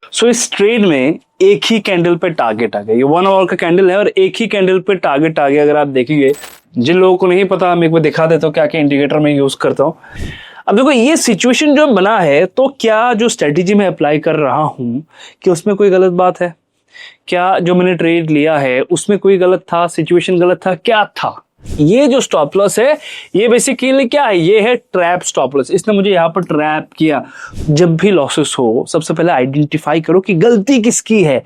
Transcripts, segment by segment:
सो इस ट्रेड में एक ही कैंडल पे टारगेट आ गया। ये 1 आवर का कैंडल है और एक ही कैंडल पे टारगेट आ गया। अगर आप देखेंगे, जिन लोगों को नहीं पता, मैं एक बार दिखा देता हूँ क्या क्या इंडिकेटर मैं यूज करता हूँ। अब देखो, ये सिचुएशन जो बना है, तो क्या जो स्ट्रेटेजी मैं अप्लाई कर रहा हूं कि उसमें कोई गलत बात है? क्या जो मैंने ट्रेड लिया है उसमें कोई गलत था? सिचुएशन गलत था? क्या था? ये जो स्टॉप लॉस है, ये बेसिकली क्या है? ये है ट्रैप स्टॉप लॉस। इसने मुझे यहां पर ट्रैप किया। जब भी लॉसेस हो, सबसे पहले आइडेंटिफाई करो कि गलती किसकी है।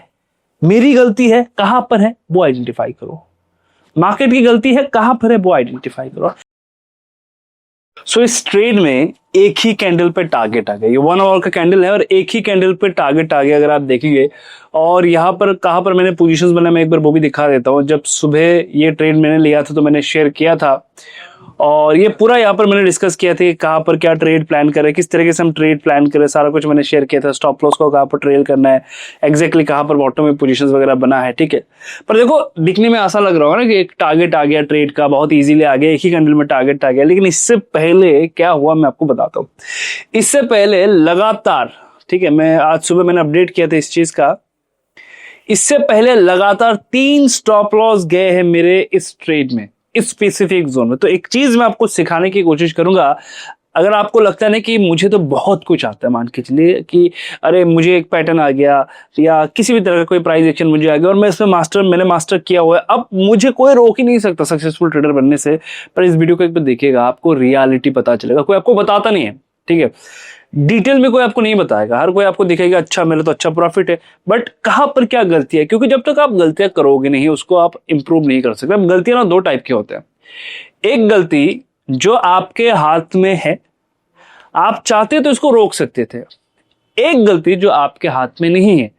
मेरी गलती है, कहां पर है वो आइडेंटिफाई करो। मार्केट की गलती है, कहां पर है वो आइडेंटिफाई करो। सो इस ट्रेड में एक ही कैंडल पे टारगेट आ गया। ये 1 आवर का कैंडल है और एक ही कैंडल पे टारगेट आ गया। अगर आप देखेंगे, और यहां पर कहां पर मैंने पोजीशंस बनाया, मैं एक बार वो भी दिखा देता हूं। जब सुबह ये ट्रेड मैंने लिया था तो मैंने शेयर किया था, और ये पूरा यहाँ पर मैंने डिस्कस किया था कि कहाँ पर क्या ट्रेड प्लान करें, किस तरीके से हम ट्रेड प्लान करें, सारा कुछ मैंने शेयर किया था। स्टॉप लॉस को कहाँ पर ट्रेल करना है, एग्जैक्टली कहाँ पर बॉटम में पोजीशंस वगैरह बना है, ठीक है। पर देखो, दिखने में आसान लग रहा होगा ना कि एक टारगेट आ गया ट्रेड का, बहुत इजीली आ गया, एक ही कैंडल में टारगेट आ गया। लेकिन इससे पहले क्या हुआ मैं आपको बताता हूँ। इससे पहले लगातार, ठीक है, मैं आज सुबह मैंने अपडेट किया था इस चीज का, इससे पहले लगातार 3 स्टॉप लॉस गए हैं मेरे इस ट्रेड में, इस स्पेसिफिक जोन में। तो एक चीज मैं आपको सिखाने की कोशिश करूंगा। अगर आपको लगता है ना कि मुझे तो बहुत कुछ आता है, मान के चलिए कि अरे मुझे एक पैटर्न आ गया या किसी भी तरह का कोई प्राइस एक्शन मुझे आ गया और मैं इसमें मैंने मास्टर किया हुआ है, अब मुझे कोई रोक ही नहीं सकता सक्सेसफुल ट्रेडर बनने से। पर इस वीडियो को एक बार देखिएगा, आपको रियलिटी पता चलेगा। कोई आपको बताता नहीं है, ठीक है, डिटेल में कोई आपको नहीं बताएगा। हर कोई आपको दिखेगा अच्छा मेरा तो अच्छा प्रॉफिट है, बट कहां पर क्या गलती है, क्योंकि जब तक आप गलतियां करोगे नहीं उसको आप इंप्रूव नहीं कर सकते। अब गलतियां ना 2 टाइप के होते हैं। एक गलती जो आपके हाथ में है, आप चाहते तो इसको रोक सकते थे। एक गलती जो आपके हाथ में नहीं है।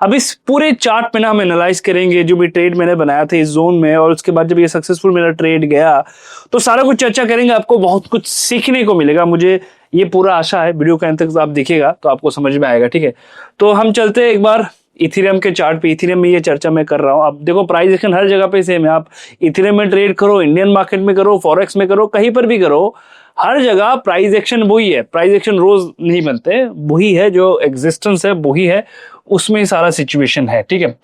अब इस पूरे चार्ट पे ना हम एनालाइज करेंगे जो भी ट्रेड मैंने बनाया था इस जोन में, और उसके बाद जब ये सक्सेसफुल मेरा ट्रेड गया तो सारा कुछ चर्चा करेंगे। आपको बहुत कुछ सीखने को मिलेगा, मुझे ये पूरा आशा है। वीडियो के अंत तक आप देखिएगा तो आपको समझ में आएगा, ठीक है। तो हम चलते हैं एक बार इथेरियम के चार्ट पे। इथेरियम में ये चर्चा मैं कर रहा हूं। अब देखो, प्राइस एक्शन हर जगह पे सेम है। आप इथेरियम में ट्रेड करो, इंडियन मार्केट में करो, फॉरेक्स में करो, कहीं पर भी करो, हर जगह प्राइस एक्शन वही है। प्राइस एक्शन रोज नहीं बनते, वही है जो एग्जिस्टेंस है, वही है, उसमें ही सारा सिचुएशन है, ठीक है।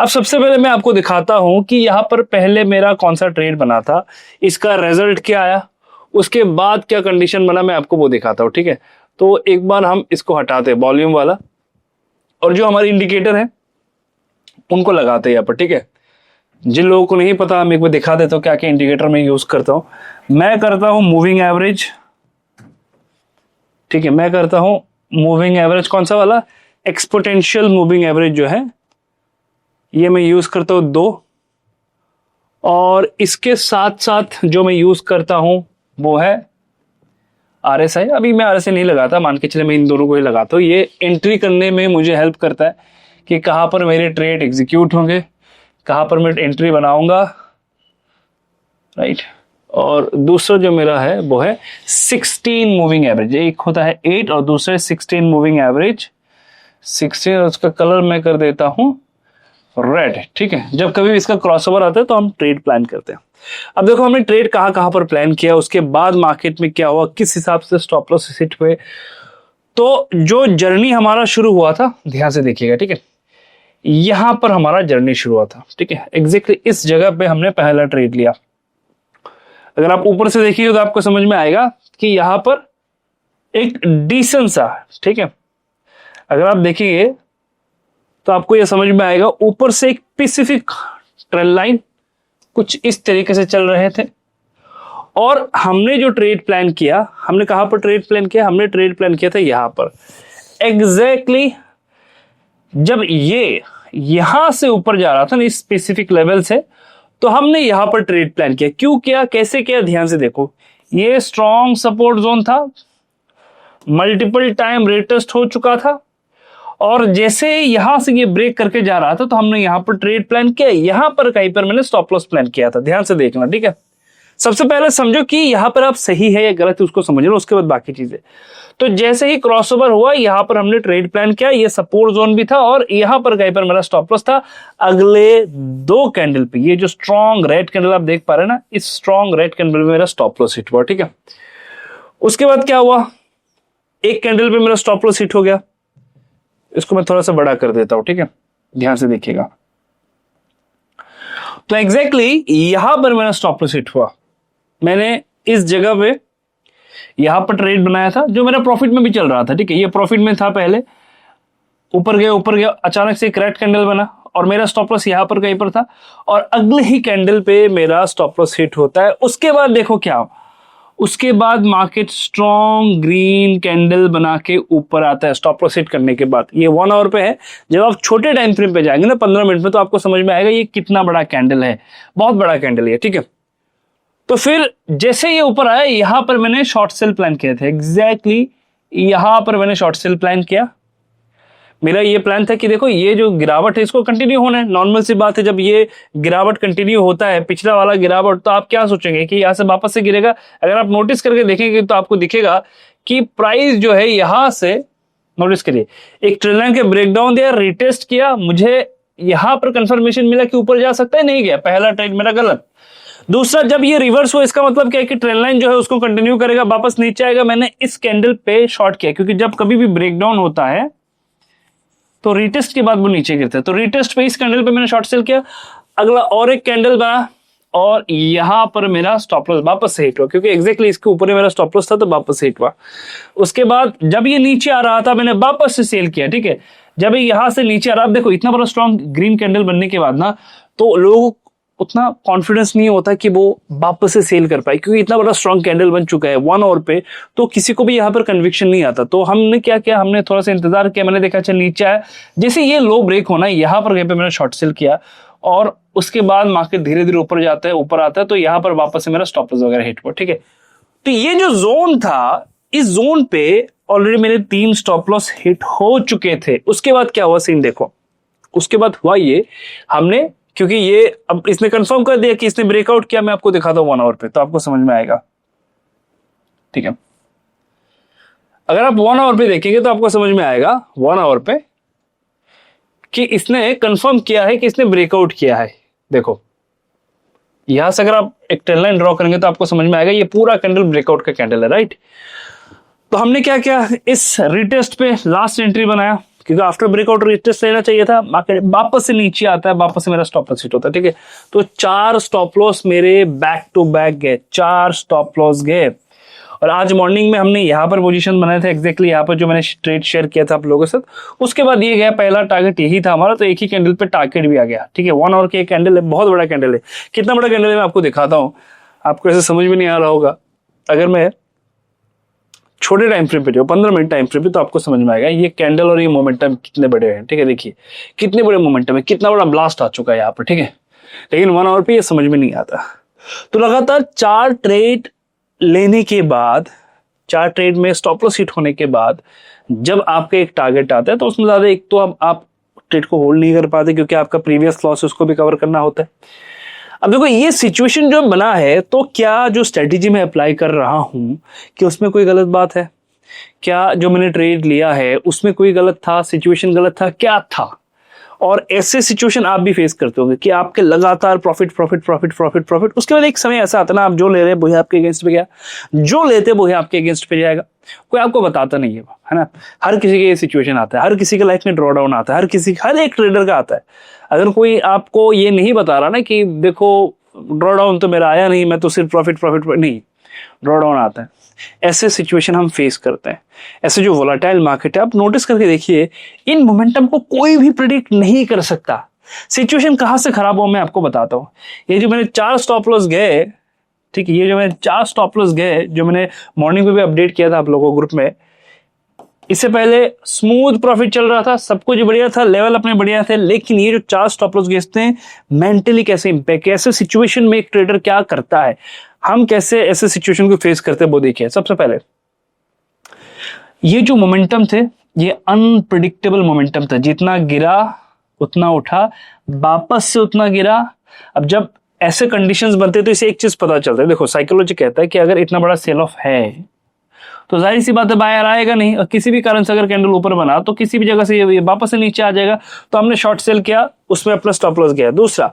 अब सबसे पहले मैं आपको दिखाता हूं कि यहां पर पहले मेरा कौन सा ट्रेड बना था, इसका रिजल्ट क्या आया, उसके बाद क्या कंडीशन बना, मैं आपको वो दिखाता हूं, ठीक है। तो एक बार हम इसको हटाते हैं वॉल्यूम वाला, और जो हमारे इंडिकेटर है उनको लगाते हैं यहाँ पर, ठीक है। जिन लोगों को नहीं पता, मैं एक बार दिखा देता हूँ क्या क्या इंडिकेटर मैं यूज करता हूं। मैं करता हूं मूविंग एवरेज, ठीक है। मैं करता हूं मूविंग एवरेज, कौन सा वाला, एक्सपोनेंशियल मूविंग एवरेज जो है, ये मैं यूज करता हूं 2। और इसके साथ साथ जो मैं यूज करता हूं वो है RSI। अभी मैं RSI नहीं लगाता, मान के चले मैं इन दोनों को ही लगाता हूं। ये एंट्री करने में मुझे हेल्प करता है कि कहां पर मेरे ट्रेड एग्जीक्यूट होंगे, कहां पर मैं एंट्री बनाऊंगा, राइट। और दूसरा जो मेरा है वो है 16 मूविंग एवरेज। एक होता है 8 और दूसरा है 16 मूविंग एवरेज। 16, और उसका कलर मैं कर देता हूं रेड, ठीक है। जब कभी भी इसका क्रॉसओवर आता है तो हम ट्रेड प्लान करते हैं। अब देखो, हमने ट्रेड कहां कहां पर प्लान किया, उसके बाद मार्केट में क्या हुआ, किस हिसाब से स्टॉप लॉस हिट हुए। तो जो जर्नी हमारा शुरू हुआ था, ध्यान से देखिएगा, ठीक है। यहां पर हमारा जर्नी शुरू हुआ था, ठीक है। एग्जैक्टली इस जगह पे हमने पहला ट्रेड लिया। अगर आप ऊपर से देखिए तो आपको समझ में आएगा कि यहां पर एक डिसेंट सा, ठीक है। अगर आप देखिए तो आपको यह समझ में आएगा, ऊपर से एक स्पेसिफिक ट्रेंड लाइन कुछ इस तरीके से चल रहे थे। और हमने जो ट्रेड प्लान किया, हमने कहां पर ट्रेड प्लान किया, हमने ट्रेड प्लान किया था यहां पर। एग्जैक्टली जब ये यहां से ऊपर जा रहा था ना इस स्पेसिफिक लेवल से, तो हमने यहां पर ट्रेड प्लान किया। क्यों किया, कैसे किया, ध्यान से देखो। ये स्ट्रॉन्ग सपोर्ट जोन था, मल्टीपल टाइम रेटेस्ट हो चुका था, और जैसे यहां से ये ब्रेक करके जा रहा था तो हमने यहां पर ट्रेड प्लान किया। यहां पर कहीं पर मैंने स्टॉप लॉस प्लान किया था, ध्यान से देखना, ठीक है। सबसे पहले समझो कि यहां पर आप सही है या गलत है उसको समझ लो, उसके बाद बाकी चीजें। तो जैसे ही क्रॉसओवर हुआ, यहां पर हमने ट्रेड प्लान किया, ये सपोर्ट जोन भी था और यहां पर कहीं पर मेरा स्टॉप लॉस था। अगले 2 कैंडल पे, ये जो स्ट्रॉन्ग रेड कैंडल आप देख पा रहे हैं ना, इस स्ट्रॉन्ग रेड कैंडल में मेरा स्टॉप लॉस हिट हुआ, ठीक है। उसके बाद क्या हुआ, एक कैंडल पे मेरा स्टॉप लॉस हिट हो गया, इसको मैं थोड़ा सा बड़ा कर देता हूं, ठीक है, ध्यान से देखिएगा। तो एग्जैक्टली यहां पर मेरा स्टॉप लॉस हिट हुआ। मैंने इस जगह पे यहां पर ट्रेड बनाया था जो मेरा प्रॉफिट में भी चल रहा था, ठीक है, ये प्रॉफिट में था पहले, ऊपर गया, अचानक से एक रेड कैंडल बना और मेरा स्टॉप लॉस यहां पर कहीं पर था और अगले ही कैंडल पे मेरा स्टॉप लॉस हिट होता है। उसके बाद देखो क्या, उसके बाद मार्केट स्ट्रॉन्ग ग्रीन कैंडल बना के ऊपर आता है स्टॉप लॉस हिट करने के बाद। ये 1 आवर पे है। जब आप छोटे टाइम फ्रेम पे जाएंगे ना 15 मिनट में, तो आपको समझ में आएगा ये कितना बड़ा कैंडल है, बहुत बड़ा कैंडल है, ठीक है। तो फिर जैसे ये ऊपर आया, यहां पर मैंने शॉर्ट सेल प्लान किए थे, एग्जैक्टली यहां पर मैंने शॉर्ट सेल प्लान किया। मेरा ये प्लान था कि देखो ये जो गिरावट है इसको कंटिन्यू होना है, नॉर्मल सी बात है। जब ये गिरावट कंटिन्यू होता है, पिछला वाला गिरावट, तो आप क्या सोचेंगे कि यहां से वापस से गिरेगा। अगर आप नोटिस करके देखेंगे तो आपको दिखेगा कि प्राइस जो है यहां से, नोटिस करिए, एक ट्रेंड लाइन के ब्रेकडाउन दिया, रिटेस्ट किया, मुझे यहां पर कंफर्मेशन मिला कि ऊपर जा सकता है, नहीं गया, पहला ट्रेड मेरा गलत। दूसरा, जब ये रिवर्स हुआ, इसका मतलब क्या है कि ट्रेंड लाइन जो है उसको कंटिन्यू करेगा, वापस नीचे आएगा। मैंने इस कैंडल पे शॉर्ट किया, क्योंकि जब कभी भी ब्रेकडाउन होता है तो रिटेस्ट के बाद वो नीचे गिरता है। तो रिटेस्ट पे इस कैंडल पे मैंने शॉर्ट सेल किया। अगला और एक कैंडल बना और यहां पर मेरा स्टॉप लॉस वापस से हिट हुआ, क्योंकि एग्जैक्टली इसके ऊपर मेरा स्टॉप लॉस था, तो वापस से हिट हुआ। उसके बाद जब ये नीचे आ रहा था, मैंने वापस से सेल किया, ठीक है। जब ये यहां से नीचे आ रहा, देखो इतना बड़ा स्ट्रॉन्ग ग्रीन कैंडल बनने के बाद ना, तो लोगों उतना कॉन्फिडेंस नहीं होता कि वो वापस से सेल कर पाए, क्योंकि इतना बड़ा स्ट्रॉन्ग कैंडल बन चुका है 1 आवर पे, तो किसी को भी यहाँ पर कन्विक्शन नहीं आता। तो हमने क्या किया, हमने थोड़ा सा इंतजार किया, मैंने देखा चल नीचे आया, जैसे ये लो ब्रेक होना, यहाँ पर कहीं पे मैंने शॉर्ट सेल किया और उसके बाद मार्केट धीरे धीरे ऊपर जाता है, ऊपर आता है, तो यहाँ पर वापस से मेरा स्टॉप लॉस वगैरह हिट हुआ, ठीक है। तो ये जो जोन था, इस जोन पे ऑलरेडी मेरे 3 स्टॉप लॉस हिट हो चुके थे। उसके बाद क्या हुआ सीन देखो, उसके बाद हुआ ये, हमने, क्योंकि ये अब इसने कंफर्म कर दिया कि इसने ब्रेकआउट किया, मैं आपको दिखाता हूं 1 आवर पे, तो आपको समझ में आएगा, ठीक है। अगर आप 1 आवर पे देखेंगे तो आपको समझ में आएगा 1 आवर पे कि इसने कंफर्म किया है कि इसने ब्रेकआउट किया है। देखो यहां से अगर आप एक ट्रेंड लाइन ड्रॉ करेंगे तो आपको समझ में आएगा ये पूरा कैंडल ब्रेकआउट का कैंडल है, राइट। तो हमने क्या किया, इस रिटेस्ट पे लास्ट एंट्री बनाया, क्योंकि आफ्टर ब्रेकआउट रिटेस्ट लेना चाहिए था। मार्केट वापस से नीचे आता है, वापस से मेरा स्टॉप लॉस हिट होता है, ठीक है। तो 4 स्टॉप लॉस मेरे बैक टू बैक गए, 4 स्टॉप लॉस गए। और आज मॉर्निंग में हमने यहाँ पर पोजीशन बनाए थे, एग्जैक्टली यहाँ पर जो मैंने ट्रेड शेयर किया था आप लोगों के साथ। उसके बाद ये गया, पहला टारगेट यही था हमारा, तो एक ही कैंडल पे टारगेट भी आ गया, ठीक है। 1 आवर की एक कैंडल है, बहुत बड़ा कैंडल है। कितना बड़ा कैंडल है मैं आपको दिखाता हूँ, आपको ऐसे समझ में नहीं आ रहा होगा। अगर मैं छोटे टाइम फ्रेम पे जो 15 मिनट टाइम फ्रेम पे, तो आपको समझ में आएगा ये कैंडल और ये मोमेंटम कितने बड़े हैं, ठीक है। देखिए कितने बड़े मोमेंटम है, कितना बड़ा ब्लास्ट आ चुका है यहाँ पर, ठीक है। लेकिन 1 आवर पे ये समझ में नहीं आता। तो लगातार 4 ट्रेड लेने के बाद, 4 ट्रेड में स्टॉप लॉस हिट होने के बाद, जब आपका एक टारगेट आता है तो उसमें ज्यादा, एक तो आप ट्रेड को होल्ड नहीं कर पाते, क्योंकि आपका प्रीवियस लॉस उसको भी कवर करना होता है। अब देखो ये सिचुएशन जो बना है, तो क्या जो स्ट्रेटेजी मैं अप्लाई कर रहा हूं, कि उसमें कोई गलत बात है क्या? जो मैंने ट्रेड लिया है उसमें कोई गलत था, सिचुएशन गलत था, क्या था? और ऐसे सिचुएशन आप भी फेस करते होंगे कि आपके लगातार profit profit profit profit profit, उसके बाद एक समय ऐसा आता है ना, आप जो ले रहे हैं वही आपके अगेंस्ट पे गया, जो लेते वही आपके अगेंस्ट पे जाएगा। कोई आपको बताता नहीं है ना। हर किसी के ये सिचुएशन आता है, हर किसी के लाइफ में ड्रॉ डाउन आता है, हर एक ट्रेडर का आता है। अगर कोई आपको ये नहीं बता रहा ना कि देखो ड्रॉ डाउन तो मेरा आया नहीं, मैं तो सिर्फ प्रॉफिट प्रॉफिट नहीं, ड्रॉ डाउन आता है। ऐसे सिचुएशन हम फेस करते हैं। ऐसे जो वोलाटाइल मार्केट है, आप नोटिस करके देखिए, इन मोमेंटम को कोई भी प्रेडिक्ट नहीं कर सकता। सिचुएशन कहां से खराब हो मैं आपको बताता हूं। ये जो मैंने 4 स्टॉप लॉस गए, ठीक है, ये जो मैंने 4 स्टॉप लॉस गए, जो मैंने मॉर्निंग में भी अपडेट किया था आप लोगों को ग्रुप में, इससे पहले स्मूथ प्रॉफिट चल रहा था, सब कुछ बढ़िया था, लेवल अपने बढ़िया थे। लेकिन ये जो 4 स्टॉप लॉस गए हैं, मेंटली कैसे इंपैक्ट, कैसे सिचुएशन में एक ट्रेडर क्या करता है, हम कैसे ऐसे सिचुएशन को फेस करते हैं, वो देखिए। सबसे पहले ये जो मोमेंटम थे, ये अनप्रिडिक्टेबल मोमेंटम था। जितना गिरा उतना उठा, वापस से उतना गिरा। अब जब ऐसे कंडीशंस बनते हैं तो इसे एक चीज पता चलता है, देखो साइकोलॉजी कहता है कि अगर इतना बड़ा सेल ऑफ है तो जाहिर सी बात है बायर आएगा नहीं, और किसी भी कारण से अगर कैंडल ऊपर बना तो किसी भी जगह से ये वापस से नीचे आ जाएगा। तो हमने शॉर्ट सेल किया, उसमें अपना स्टॉप लॉस गया। दूसरा,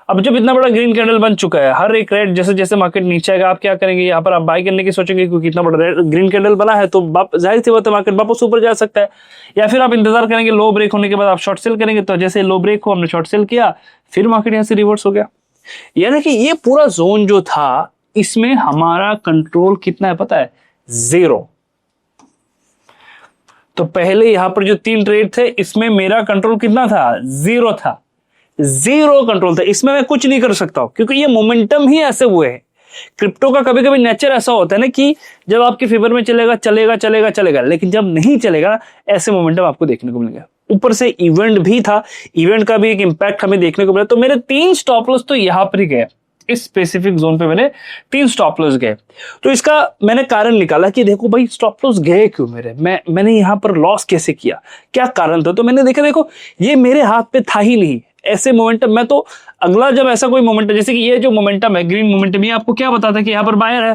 अब जब इतना बड़ा ग्रीन कैंडल बन चुका है, हर एक रेड, जैसे जैसे मार्केट नीचे आएगा आप क्या करेंगे, यहाँ पर आप बाय करने की सोचेंगे क्योंकि इतना बड़ा ग्रीन कैंडल बना है तो जाहिर सी बात है मार्केट वापस ऊपर जा सकता है। या फिर आप इंतजार करेंगे लो ब्रेक होने के बाद आप शॉर्ट सेल करेंगे, तो जैसे लो ब्रेक हो हमने शॉर्ट सेल किया, फिर मार्केट यहाँ से रिवर्स हो गया। यानी कि ये पूरा जोन जो था इसमें हमारा कंट्रोल कितना है पता है, 0। तो पहले यहां पर जो 3 ट्रेड थे इसमें मेरा कंट्रोल कितना था, 0 था, 0 कंट्रोल था। इसमें मैं कुछ नहीं कर सकता हूं क्योंकि ये मोमेंटम ही ऐसे हुए हैं। क्रिप्टो का कभी कभी नेचर ऐसा होता है ना कि जब आपके फेवर में चलेगा चलेगा चलेगा चलेगा, लेकिन जब नहीं चलेगा ऐसे मोमेंटम आपको देखने को मिलेगा। ऊपर से इवेंट भी था, इवेंट का भी एक इंपैक्ट हमें देखने को मिला। तो मेरे 3 स्टॉप लॉस तो यहां पर ही गए, इस स्पेसिफिक जोन पे मेरे 3 स्टॉप लॉस गए। तो इसका मैंने कारण निकाला कि देखो भाई स्टॉप लॉस गए क्यों मेरे, मैंने यहां पर लॉस कैसे किया, क्या कारण था। तो मैंने देखा देखो ये मेरे हाथ पे था ही नहीं ऐसे मोमेंटम। मैं तो अगला जब ऐसा कोई मोमेंटम, जैसे कि ये जो मोमेंटम है ग्रीन मोमेंटम, ये आपको क्या बताता है कि यहां पर बायर है,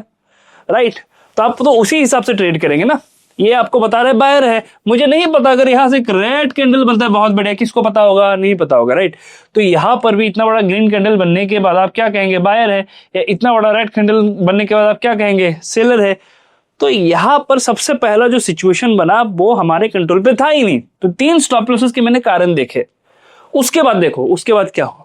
राइट। तो आप तो उसी हिसाब से ट्रेड करेंगे ना। ये आपको बता रहे बायर है, मुझे नहीं पता अगर यहां से एक रेड कैंडल बनता है बहुत बढ़िया, किसको पता होगा, नहीं पता होगा, राइट। तो यहां पर भी इतना बड़ा ग्रीन कैंडल बनने के बाद आप क्या कहेंगे, बायर है। या इतना बड़ा रेड कैंडल बनने के बाद आप क्या कहेंगे, सेलर है। तो यहां पर सबसे पहला जो सिचुएशन बना वो हमारे कंट्रोल पे था ही नहीं। तो 3 स्टॉप लॉसेस के मैंने कारण देखे। उसके बाद देखो उसके बाद क्या हुआ।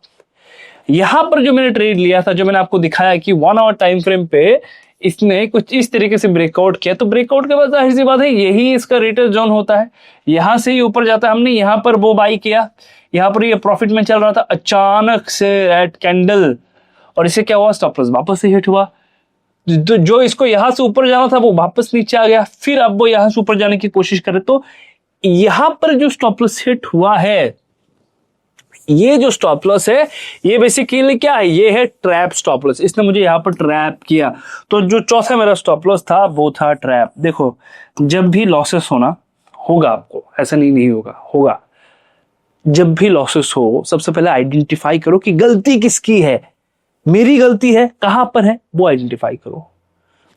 यहां पर जो मैंने ट्रेड लिया था, जो मैंने आपको दिखाया कि 1 आवर टाइम फ्रेम पे इसने कुछ इस तरीके से ब्रेकआउट किया, तो ब्रेकआउट के बाद जाहिर सी बात है यही इसका रिटेस्ट जोन होता है, यहां से ही ऊपर जाता है। हमने यहां पर वो बाई किया, यहां पर ये प्रॉफिट में चल रहा था, अचानक से रेड कैंडल, और इसे क्या हुआ, स्टॉप लॉस वापस से हिट हुआ। जो इसको यहां से ऊपर जाना था वो वापस नीचे आ गया, फिर अब वो यहां से ऊपर जाने की कोशिश करे। तो यहां पर जो स्टॉप लॉस हिट हुआ है, ये जो स्टॉप लॉस है ये बेसिकली क्या है, ये है ट्रैप स्टॉप लॉस। इसने मुझे यहां पर ट्रैप किया। तो जो चौथा मेरा स्टॉप लॉस था वो था ट्रैप। देखो जब भी लॉसेस होना होगा आपको, ऐसा नहीं होगा, होगा। जब भी लॉसेस हो सबसे पहले आइडेंटिफाई करो कि गलती किसकी है। मेरी गलती है, कहां पर है वो आइडेंटिफाई करो।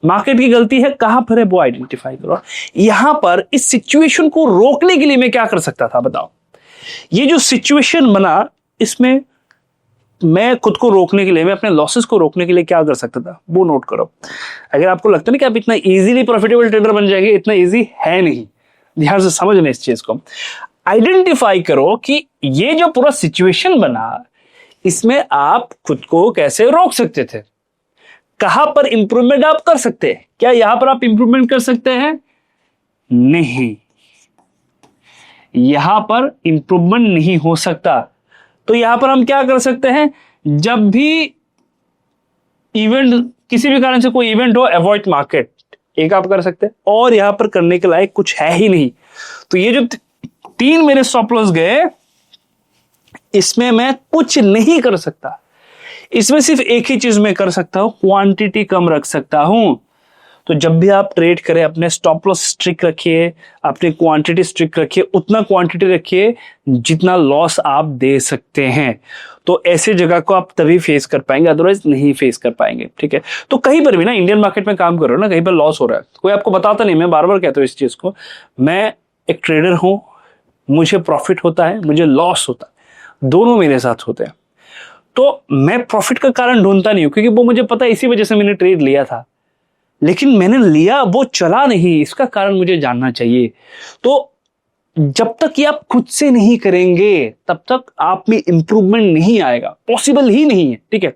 मार्केट की गलती है, कहां पर है वो आइडेंटिफाई करो। यहां पर इस सिचुएशन को रोकने के लिए मैं क्या कर सकता था बताओ। ये जो सिचुएशन बना इसमें मैं खुद को रोकने के लिए, मैं अपने लॉसेस को रोकने के लिए क्या कर सकता था वो नोट करो। अगर आपको लगता है कि आप इतना इजीली प्रॉफिटेबल ट्रेडर बन जाएंगे, इतना इजी है नहीं। ध्यान से समझना इस चीज को। आइडेंटिफाई करो कि ये जो पूरा सिचुएशन बना इसमें आप खुद को कैसे रोक सकते थे, कहां पर इंप्रूवमेंट आप कर सकते हैं। क्या यहां पर आप इंप्रूवमेंट कर सकते हैं, नहीं, यहां पर इंप्रूवमेंट नहीं हो सकता। तो यहां पर हम क्या कर सकते हैं, जब भी इवेंट, किसी भी कारण से कोई इवेंट हो, अवॉइड मार्केट, एक आप कर सकते हैं। और यहां पर करने के लायक कुछ है ही नहीं। तो ये जो 3 मेरे स्टॉप लॉस गए, इसमें मैं कुछ नहीं कर सकता। इसमें सिर्फ एक ही चीज मैं कर सकता हूं, क्वांटिटी कम रख सकता हूं। तो जब भी आप ट्रेड करें अपने स्टॉप लॉस स्ट्रिक्ट रखिए, अपनी क्वांटिटी स्ट्रिक्ट रखिए, उतना क्वांटिटी रखिए जितना लॉस आप दे सकते हैं। तो ऐसी जगह को आप तभी फेस कर पाएंगे, अदरवाइज नहीं फेस कर पाएंगे, ठीक है। तो कहीं पर भी ना इंडियन मार्केट में काम कर रहे हो ना, कहीं पर लॉस हो रहा है, कोई आपको बताता नहीं, मैं बार बार कहता हूं इस चीज को। मैं एक ट्रेडर हूं, मुझे प्रॉफिट होता है, मुझे लॉस होता है, दोनों मेरे साथ होते हैं। तो मैं प्रॉफिट का कारण ढूंढता नहीं हूं क्योंकि वो मुझे पता है, इसी वजह से मैंने ट्रेड लिया था। लेकिन मैंने लिया, वो चला नहीं, इसका कारण मुझे जानना चाहिए। तो जब तक ये आप खुद से नहीं करेंगे तब तक आप में इंप्रूवमेंट नहीं आएगा, पॉसिबल ही नहीं है, ठीक है।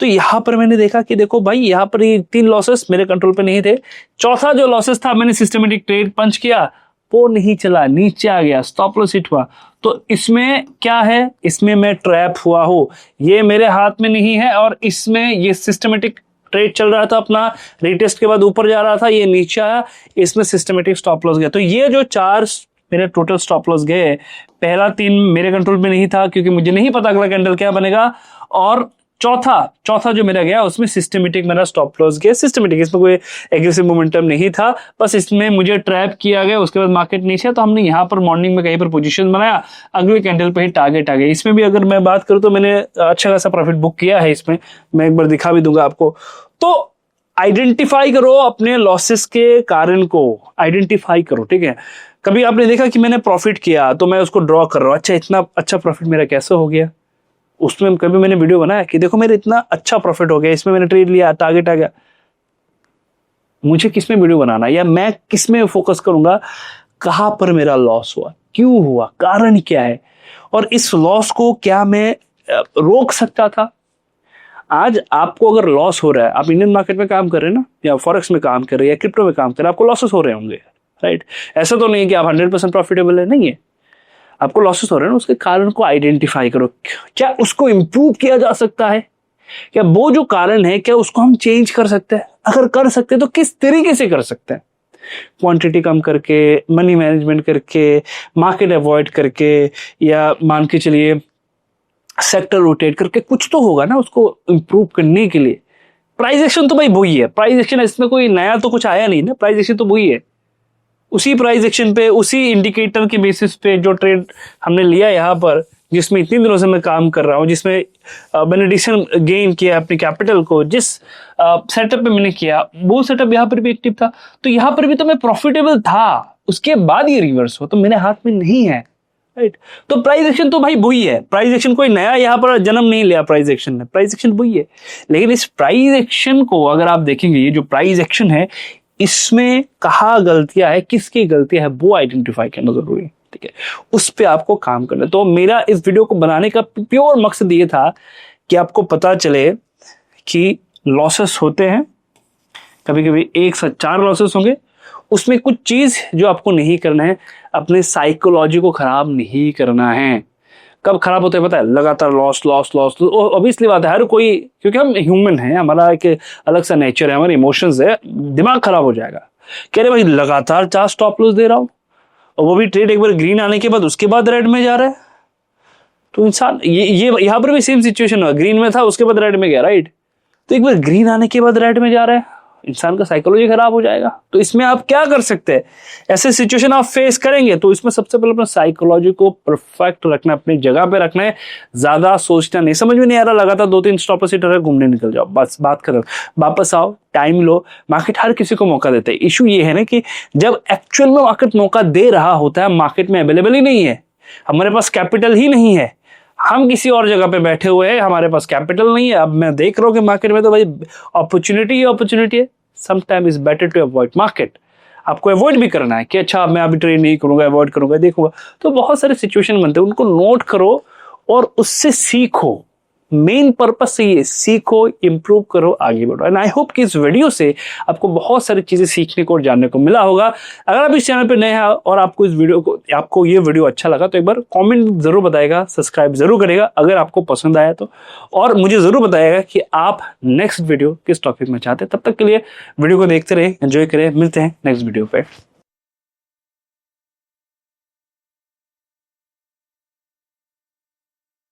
तो यहां पर मैंने देखा कि देखो भाई यहां पर ये 3 लॉसेस मेरे कंट्रोल पे नहीं थे। चौथा जो लॉसेस था, मैंने सिस्टमेटिक ट्रेड पंच किया, वो नहीं चला, नीचे आ गया, स्टॉप लॉस हिट हुआ। तो इसमें क्या है, इसमें मैं ट्रैप हुआ हूं, ये मेरे हाथ में नहीं है। और इसमें ये सिस्टमेटिक ट्रेड चल रहा था अपना, रिटेस्ट के बाद ऊपर जा रहा था, ये नीचे आया, इसमें सिस्टमेटिक स्टॉप लॉस गया। तो ये जो 4 मेरे टोटल स्टॉप लॉस गए, पहला 3 मेरे कंट्रोल में नहीं था क्योंकि मुझे नहीं पता अगला कैंडल क्या बनेगा। और चौथा जो मेरा गया उसमें सिस्टमेटिक मेरा स्टॉप लॉस गया, सिस्टमेटिक, इसमें कोई एग्रेसिव मोमेंटम नहीं था, बस इसमें मुझे ट्रैप किया गया। उसके बाद मार्केट नीचे, तो हमने यहाँ पर मॉर्निंग में कहीं पर पोजीशन बनाया, अगले कैंडल पे ही टारगेट आ गया। इसमें भी अगर मैं बात करूं तो मैंने अच्छा खासा प्रॉफिट बुक किया है इसमें, मैं एक बार दिखा भी दूंगा आपको। तो आइडेंटिफाई करो अपने लॉसेस के कारण को, आइडेंटिफाई करो, ठीक है। कभी आपने देखा कि मैंने प्रॉफिट किया तो मैं उसको ड्रॉ कर रहा हूं, अच्छा इतना अच्छा प्रॉफिट मेरा कैसे हो गया, उसमें कभी मैंने वीडियो बनाया कि देखो मेरे इतना अच्छा प्रॉफिट हो गया, इसमें मैंने ट्रेड लिया, टारगेट आ गया? मुझे किस में वीडियो बनाना, या मैं किस में फोकस करूंगा, कहां पर मेरा लॉस हुआ, क्यों हुआ, कारण क्या है, और इस लॉस को क्या मैं रोक सकता था? आज आपको अगर लॉस हो रहा है, आप इंडियन मार्केट में काम कर रहे हैं ना, या फॉरेक्स में काम कर रहे हैं, या क्रिप्टो में काम कर रहे हैं, आपको लॉसेस हो रहे होंगे, राइट? ऐसा तो नहीं कि आप 100% प्रॉफिटेबल है, नहीं है, आपको लॉसेस हो रहे हैं ना। उसके कारण को आइडेंटिफाई करो, क्या उसको इंप्रूव किया जा सकता है, क्या वो जो कारण है क्या उसको हम चेंज कर सकते हैं? अगर कर सकते हैं तो किस तरीके से कर सकते हैं? क्वांटिटी कम करके, मनी मैनेजमेंट करके, मार्केट अवॉइड करके, या मान के चलिए सेक्टर रोटेट करके, कुछ तो होगा ना उसको इंप्रूव करने के लिए। प्राइस एक्शन तो भाई वही है, प्राइस एक्शन, इसमें कोई नया तो कुछ आया नहीं ना, प्राइस एक्शन तो वही है। उसी प्राइस एक्शन पे, उसी इंडिकेटर के बेसिस पे जो ट्रेड हमने लिया यहाँ पर, जिसमें इतने दिनों से मैं काम कर रहा हूँ, जिसमें मैंने डिसीजन गेन किया अपने कैपिटल को, जिस सेटअप पे मैंने किया, वो सेटअप यहाँ पर भी एक्टिव था, तो यहाँ पर भी तो मैं प्रॉफिटेबल था। उसके बाद ये रिवर्स हो तो मेरे हाथ में नहीं है, राइट? तो प्राइस एक्शन तो भाई वही है, प्राइस एक्शन कोई नया यहाँ पर जन्म नहीं लिया प्राइस एक्शन ने, प्राइस एक्शन वही है। लेकिन इस प्राइस एक्शन को अगर आप देखेंगे, ये जो प्राइस एक्शन है, इसमें कहाँ गलतियां है, किसकी गलतियां है, वो आइडेंटिफाई करना जरूरी है, ठीक है? उस पे आपको काम करना है। तो मेरा इस वीडियो को बनाने का प्योर मकसद ये था कि आपको पता चले कि लॉसेस होते हैं, कभी कभी 1 से 4 लॉसेस होंगे, उसमें कुछ चीज जो आपको नहीं करना है, अपने साइकोलॉजी को खराब नहीं करना है। कब खराब होता है पता है? लगातार लॉस लॉस लॉस। ऑब्वियसली बात है, हर कोई, क्योंकि हम ह्यूमन हैं, हमारा एक अलग सा नेचर है, हमारे इमोशंस है, दिमाग खराब हो जाएगा। कह रहे भाई लगातार 4 स्टॉप लॉस दे रहा हूं, और वो भी ट्रेड एक बार ग्रीन आने के बाद उसके बाद रेड में जा रहा है, तो इंसान ये यहां पर भी सेम सिचुएशन हुआ, ग्रीन में था उसके बाद रेड में गया, राइट? तो एक बार ग्रीन आने के बाद रेड में जा रहा है, इंसान का साइकोलॉजी खराब हो जाएगा। तो इसमें आप क्या कर सकते हैं? ऐसे सिचुएशन आप फेस करेंगे तो इसमें सबसे पहले अपना साइकोलॉजी को परफेक्ट रखना है, अपनी जगह पे रखना है, ज्यादा सोचना नहीं, समझ में नहीं आ रहा, लगातार 2-3 स्टॉप से घूमने निकल जाओ, बस बात करो, वापस आओ, टाइम लो। मार्केट हर किसी को मौका देता है। इशू ये है ना कि जब एक्चुअल में मार्केट मौका दे रहा होता है, मार्केट में अवेलेबल ही नहीं है, हमारे पास कैपिटल ही नहीं है, हम किसी और जगह पे बैठे हुए हैं, हमारे पास कैपिटल नहीं है। अब मैं देख रहा हूँ कि मार्केट में तो भाई अपॉर्चुनिटी ही अपॉर्चुनिटी है। Sometime is better to avoid market. आपको अवॉइड भी करना है कि अच्छा मैं अभी ट्रेड नहीं करूंगा, अवॉइड करूंगा, देखूंगा। तो बहुत सारे सिचुएशन बनते हैं, उनको नोट करो और उससे सीखो। मेन पर्पस से ये सीखो, इंप्रूव करो, आगे बढ़ो। एंड आई होप कि इस वीडियो से आपको बहुत सारी चीजें सीखने को और जानने को मिला होगा। अगर आप इस चैनल पे नए हैं और आपको ये वीडियो अच्छा लगा तो एक बार कमेंट जरूर बताएगा, सब्सक्राइब जरूर करेगा अगर आपको पसंद आया तो, और मुझे जरूर बताएगा कि आप नेक्स्ट वीडियो किस टॉपिक में चाहते हैं। तब तक के लिए वीडियो को देखते रहे, एंजॉय करें, मिलते हैं नेक्स्ट वीडियो पे।